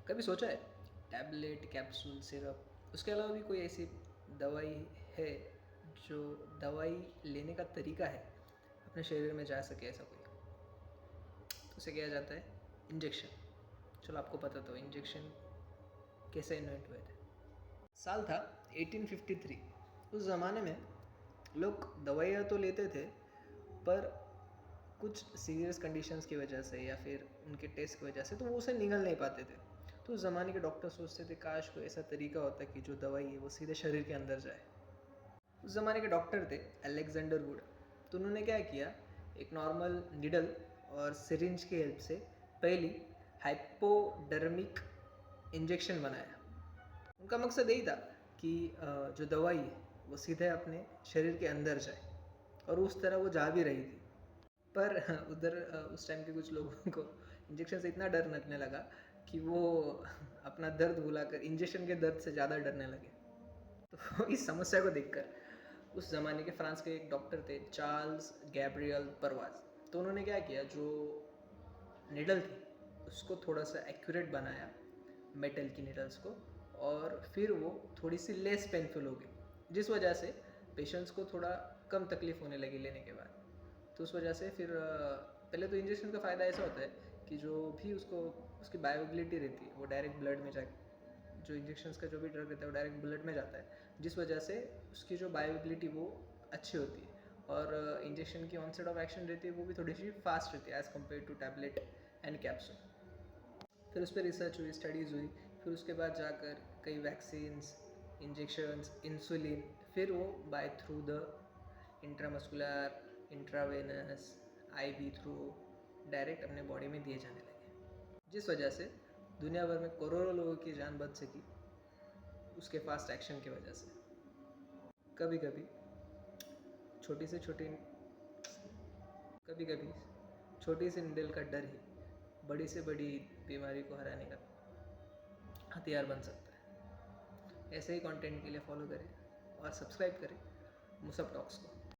कभी सोचा है टैबलेट, कैप्सूल, सिरप उसके अलावा भी कोई ऐसी दवाई है जो दवाई लेने का तरीका है अपने शरीर में जा सके ऐसा कोई? तो उसे किया जाता है इंजेक्शन। चलो आपको पता तो इंजेक्शन कैसे इन्वेंट हुए थे। साल था 1853। उस ज़माने में लोग दवाइयाँ तो लेते थे पर कुछ सीरियस कंडीशंस की वजह से या फिर उनके टेस्ट की वजह से तो वो उसे निगल नहीं पाते थे। तो उस ज़माने के डॉक्टर सोचते थे काश कोई ऐसा तरीका होता कि जो दवाई है वो सीधे शरीर के अंदर जाए। उस ज़माने के डॉक्टर थे अलेक्जेंडर वुड। तो उन्होंने क्या किया, एक नॉर्मल निडल और सिरिंज की हेल्प से पहली हाइपोडर्मिक इंजेक्शन बनाया। उनका मकसद यही था कि जो दवाई है वो सीधे अपने शरीर के अंदर जाए और उस तरह वो जा भी रही थी। पर उधर उस टाइम के कुछ लोगों को इंजेक्शन से इतना डर लगने लगा कि वो अपना दर्द भुलाकर इंजेक्शन के दर्द से ज़्यादा डरने लगे। तो इस समस्या को देखकर उस ज़माने के फ्रांस के एक डॉक्टर थे चार्ल्स गैब्रियल परवाज। तो उन्होंने क्या किया, जो निडल थी उसको थोड़ा सा एक्यूरेट बनाया, मेटल की निडल्स को, और फिर वो थोड़ी सी लेस पेनफुल हो गई जिस वजह से पेशेंट्स को थोड़ा कम तकलीफ़ होने लगी लेने के बाद। तो उस वजह से फिर पहले तो इंजेक्शन का फ़ायदा ऐसा होता है कि जो भी उसको उसकी बायोबिलिटी रहती है वो डायरेक्ट ब्लड में जाके, जो इंजेक्शंस का जो भी ड्रग रहता है वो डायरेक्ट ब्लड में जाता है, जिस वजह से उसकी जो बायोबिलिटी वो अच्छी होती है और इंजेक्शन की ऑनसेट ऑफ एक्शन रहती है वो भी थोड़ी सी फास्ट रहती है as compare to tablet and capsule. फिर उस पर रिसर्च हुई, स्टडीज़ हुई, फिर उसके बाद जाकर कई वैक्सीन्स, इंजेक्शंस, इंसुलिन, फिर वो by through the intramuscular, intravenous, IV through direct अपने बॉडी में दिए जाने लगे, जिस वजह से दुनिया भर में करोड़ों लोगों की जान बच सकी उसके फास्ट एक्शन की वजह से। कभी कभी छोटी से छोटी कभी कभी छोटी सी निडल का डर ही बड़ी से बड़ी बीमारी को हराने का हथियार बन सकता है। ऐसे ही कंटेंट के लिए फॉलो करें और सब्सक्राइब करें मुसब टॉक्स को।